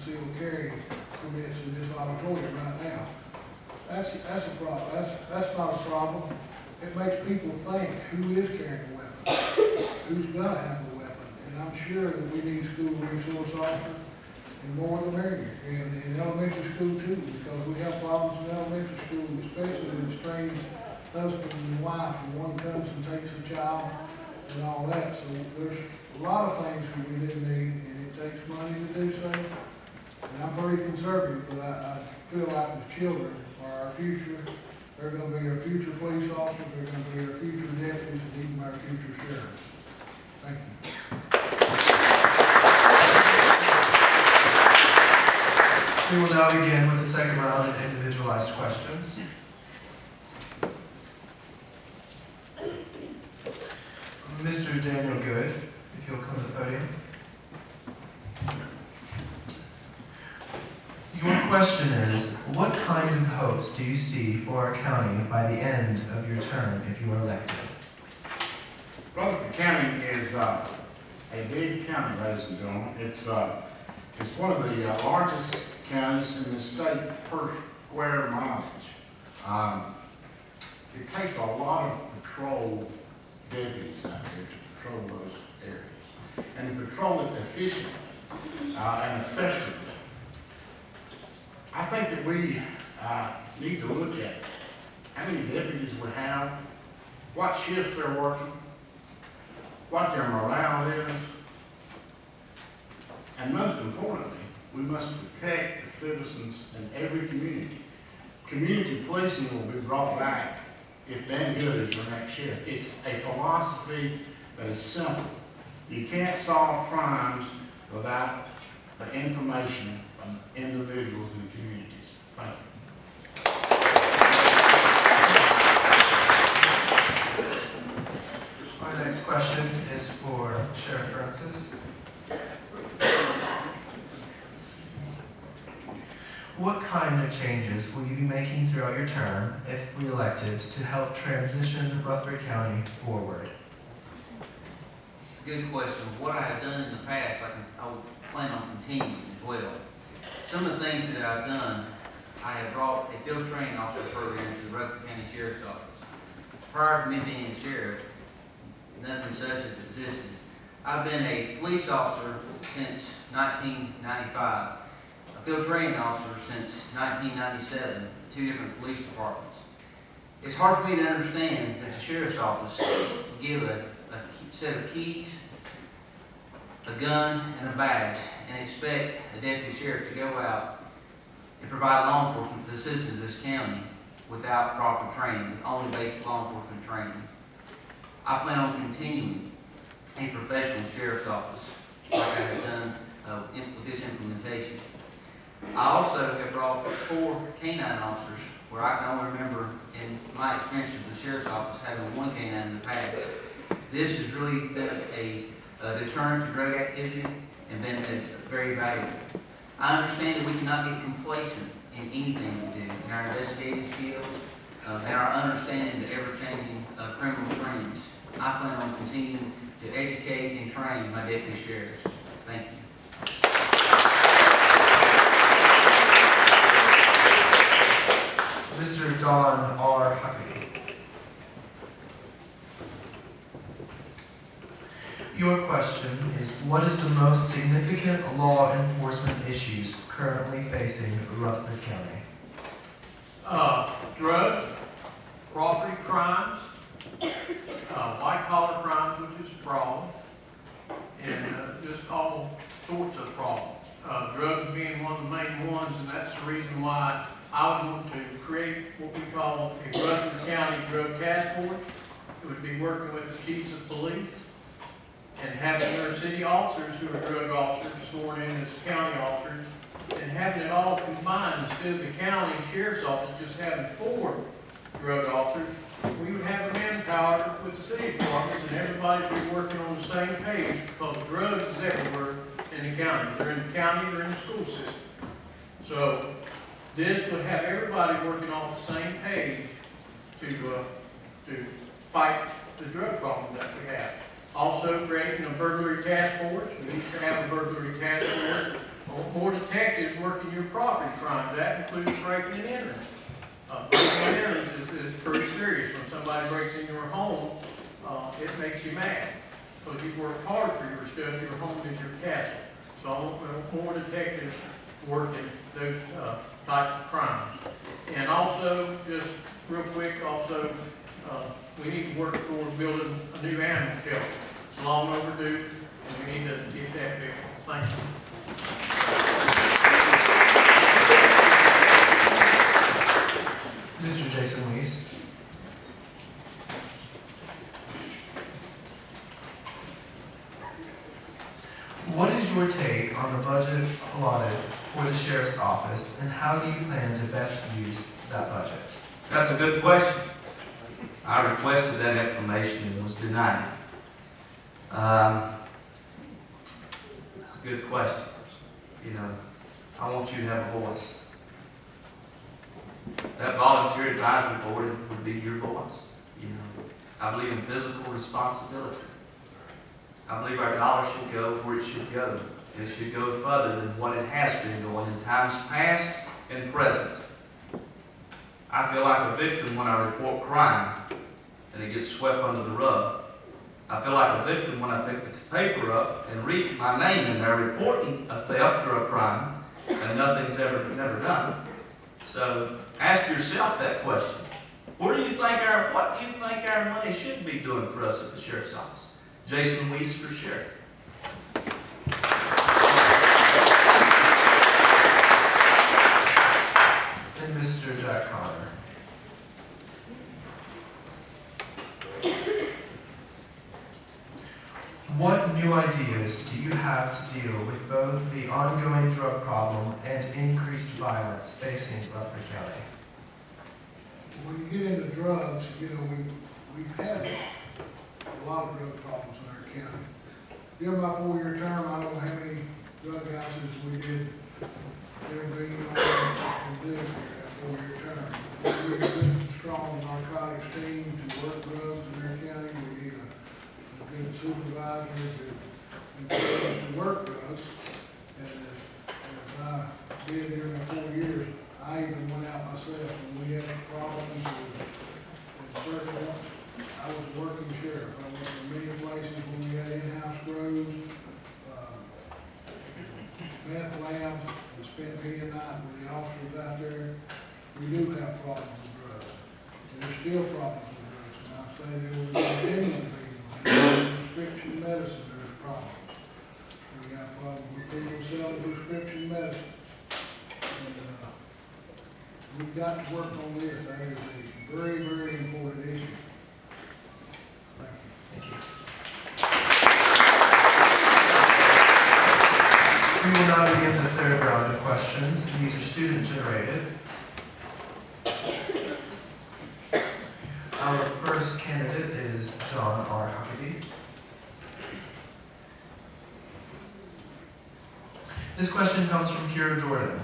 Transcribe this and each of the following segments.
concealed carry permits in this auditorium right now. That's a problem. That's not a problem. It makes people think who is carrying a weapon, who's gonna have a weapon. And I'm sure that we need school resource officers, and more the merrier. And in elementary school too, because we have problems in elementary school, especially with estranged husband and wife, and one comes and takes a child and all that. So there's a lot of things that we do need, and it takes money to do so. And I'm pretty conservative, but I feel like the children are our future. They're going to be our future police officers, they're going to be our future deputies, and even our future sheriffs. Thank you. We will now begin with the second round of individualized questions. Mr. Daniel Good, if you'll come to the podium. Your question is, what kind of hopes do you see for our county by the end of your term if you are elected? Rutherford County is a big county, ladies and gentlemen. It's one of the largest counties in the state per square mileage. It takes a lot of patrol deputies out there to patrol those areas, and to patrol it efficiently and effectively. I think that we need to look at how many deputies we have, what shifts they're working, what their morale is, and most importantly, we must protect the citizens in every community. Community policing will be brought back if damn good is your next shift. It's a philosophy that is simple. You can't solve crimes without the information from individuals and communities. Thank you. Our next question is for Sheriff Francis. What kind of changes will you be making throughout your term, if re-elected, to help transition Rutherford County forward? It's a good question. What I have done in the past, I would plan on continuing as well. Some of the things that I've done, I have brought a field training officer program to the Rutherford County Sheriff's Office. Prior to me being sheriff, nothing such has existed. I've been a police officer since 1995. A field training officer since 1997, two different police departments. It's hard for me to understand that the sheriff's office will give a set of keys, a gun, and a badge, and expect a deputy sheriff to go out and provide law enforcement to the citizens of this county without proper training, with only basic law enforcement training. I plan on continuing a professional sheriff's office like I have done with this implementation. I also have brought 4 canine officers, where I can only remember in my experience with the sheriff's office having 1 canine in the past. This has really been a deterrent to drug activity and been very valuable. I understand that we cannot get complacent in anything we do, in our investigative skills, and our understanding the ever-changing criminal trends. I plan on continuing to educate and train my deputy sheriffs. Thank you. Mr. Don R. Huckabee. Your question is, what is the most significant law enforcement issues currently facing Rutherford County? Drugs, property crimes, white-collar crimes, which is a problem, and just all sorts of problems. Drugs being one of the main ones, and that's the reason why I want to create what we call a Rutherford County Drug Task Force. It would be working with the chiefs of police and having their city officers who are drug officers sworn in as county officers, and having it all combined. Instead of the county sheriff's office just having 4 drug officers, we would have the manpower with the city departments, and everybody would be working on the same page, because drugs is everywhere in the county. They're in the county, they're in the school system. So this would have everybody working off the same page to fight the drug problem that we have. Also creating a burglary task force. We used to have a burglary task force more detectives working your property crimes. That includes breaking and entering. Breaking and entering is pretty serious. When somebody breaks in your home, it makes you mad, because you've worked hard for your stuff. Your home is your castle. So I want more detectives working those types of crimes. And also, just real quick, also, we need to work toward building a new animal shelter. It's long overdue, and we need to get that big. Thank you. Mr. Jason Weiss. What is your take on the budget allotted for the sheriff's office, and how do you plan to best use that budget? That's a good question. I requested that information and was denied. It's a good question. You know, I want you to have a voice. That volunteer advisory board would be your voice. You know, I believe in physical responsibility. I believe our dollar should go where it should go. And it should go further than what it has been going in times past and present. I feel like a victim when I report crime and it gets swept under the rug. I feel like a victim when I pick the paper up and read my name in there reporting a theft or a crime and nothing's never done. So ask yourself that question. What do you think our money should be doing for us at the sheriff's office? Jason Weiss for sheriff. And Mr. Jack Connor. What new ideas do you have to deal with both the ongoing drug problem and increased violence facing Rutherford County? When you get into drugs, you know, we've had a lot of drug problems in our county. During my 4-year term, I don't know how many drug houses we did intervene on and do in that 4-year term. We need a good, strong narcotics team to work drugs in our county. We need a good supervisor to encourage to work drugs. And as I did during my 4 years, I even went out myself when we had problems with search warrants. I was a working sheriff. I went to many places when we had in-house grows, meth labs, and spent many a night with the officers out there. We do have problems with drugs. And there's still problems with drugs. And I say there will continue to be. With prescription medicine, there's problems. We got problems with people selling prescription medicine. And we've got to work on this. That is a very, very important issue. Thank you. We will now begin the third round of questions. These are student generated. Our first candidate is Don R. Huckabee. This question comes from Kira Jordan.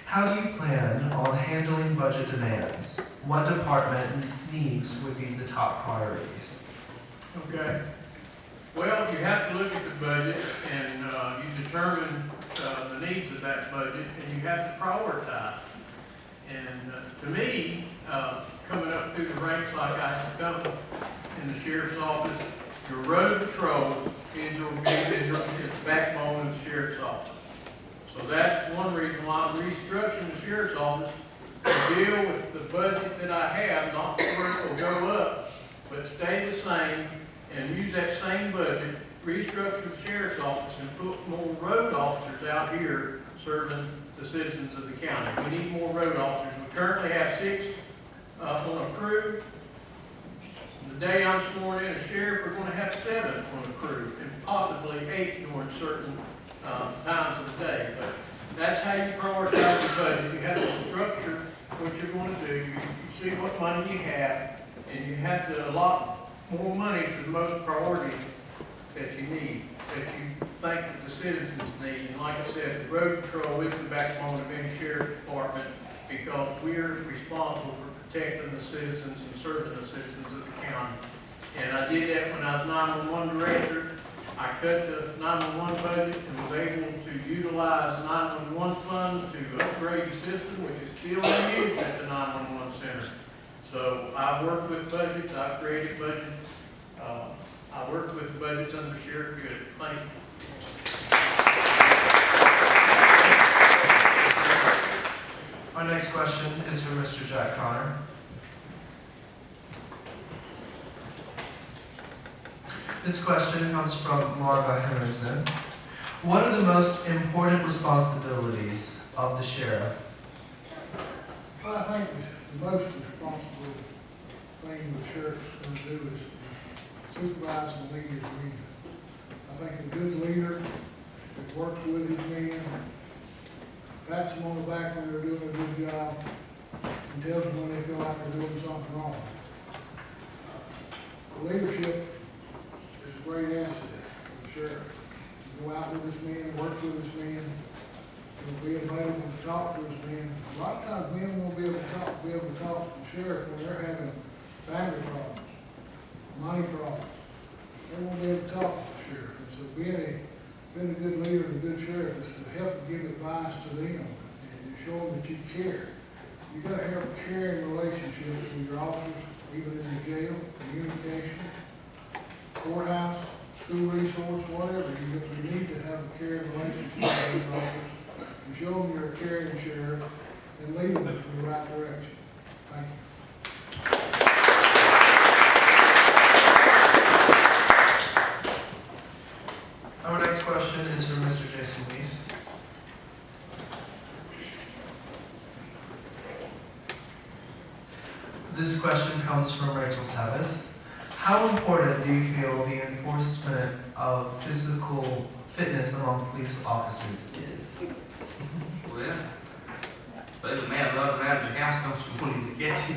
How do you plan on handling budget demands? What department needs would be the top priorities? Okay. Well, you have to look at the budget and you determine the needs of that budget and you have to prioritize. And to me, coming up through the ranks like I have come in the sheriff's office, your road patrol is the backbone of the sheriff's office. So that's one reason why I'm restructuring the sheriff's office to deal with the budget that I have, not where it will go up, but stay the same and use that same budget, restructure the sheriff's office and put more road officers out here serving the citizens of the county. We need more road officers. We currently have 6 on a crew. The day I'm sworn in as sheriff, we're going to have 7 on a crew and possibly 8 during certain times of the day. But that's how you prioritize the budget. You have to structure what you're going to do. You see what money you have, and you have to allot more money to the most priority that you need, that you think that the citizens need. And like I said, the road patrol is the backbone of any sheriff's department because we're responsible for protecting the citizens and serving the citizens of the county. And I did that when I was 911 director. I cut the 911 budget and was able to utilize 911 funds to upgrade the system, which is still in use at the 911 center. So I've worked with budgets, I've created budgets, I worked with budgets under Sheriff Good. Thank you. Our next question is for Mr. Jack Connor. This question comes from Marva Henderson. What are the most important responsibilities of the sheriff? Well, I think the most responsible thing the sheriff's going to do is supervise and lead his men. I think a good leader that works with his men, pats them on the back when they're doing a good job, and tells them when they feel like they're doing something wrong. Leadership is a great asset for the sheriff. Go out with his men, work with his men, and be available to talk to his men. A lot of times men won't be able to talk to the sheriff when they're having family problems, money problems. They won't be able to talk to the sheriff. And so being a good leader and a good sheriff is to help give advice to them and show them that you care. You gotta have caring relationships with your officers, even in the jail, communication, courthouse, school resource, whatever. You need to have a caring relationship with those officers and show them you're a caring sheriff and lead them in the right direction. Thank you. Our next question is for Mr. Jason Weiss. This question comes from Rachel Tavis. How important do you feel the enforcement of physical fitness among police officers is? Well, if a man running around your house comes wanting to get you.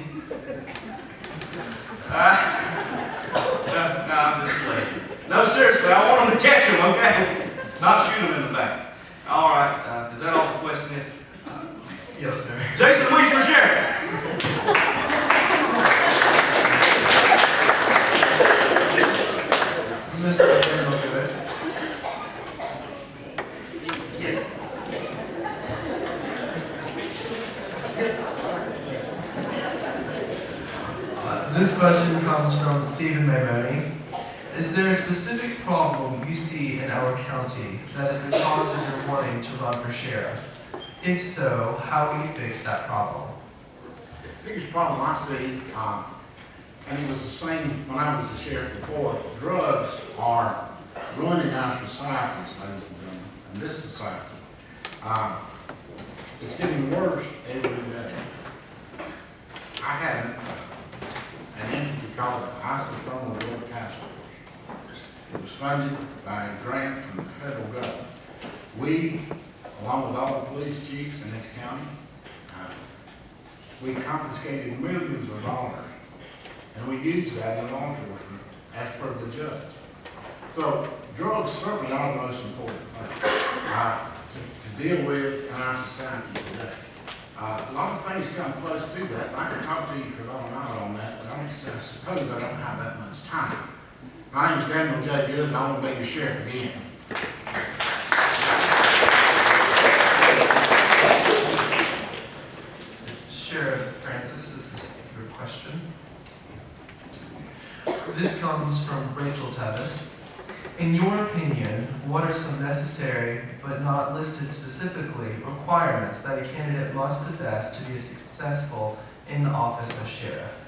No, I'm just playing. No, seriously, I want him to catch him, okay? Not shoot him in the back. All right, is that all the question is? Yes, sir. Jason Weiss for sheriff. Mr. Chairman, do it. Yes. This question comes from Stephen Maimoni. Is there a specific problem you see in our county that is the cause of your wanting to run for sheriff? If so, how will you fix that problem? The biggest problem I see, and it was the same when I was the sheriff before, drugs are ruining our societies, ladies and gentlemen, and this society. It's getting worse every day. I had an entity called the Isothermal Drug Task Force. It was funded by a grant from the federal government. We, along with all the police chiefs in this county, we confiscated millions of dollars, and we used that in law enforcement as per the judge. So drugs certainly are the most important thing to deal with in our society today. A lot of things come close to that, and I could talk to you for a long while on that, but I suppose I don't have that much time. My name's Daniel J. Good, and I want to be your sheriff again. Sheriff Francis, this is your question. This comes from Rachel Tavis. In your opinion, what are some necessary, but not listed specifically, requirements that a candidate must possess to be successful in the office of sheriff?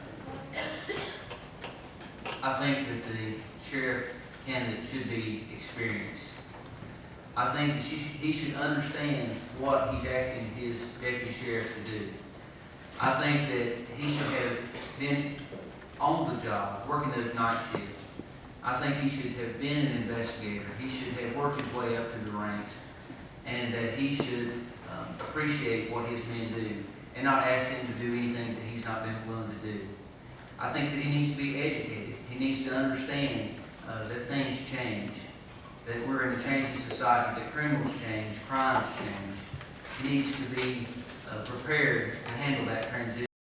I think that the sheriff candidate should be experienced. I think that he should understand what he's asking his deputy sheriff to do. I think that he should have been on the job, working those night shifts. I think he should have been an investigator. He should have worked his way up through the ranks, and that he should appreciate what his men do and not ask them to do anything that he's not been willing to do. I think that he needs to be educated. He needs to understand that things change, that we're in a changing society, that criminals change, crimes change. He needs to be prepared to handle that transition.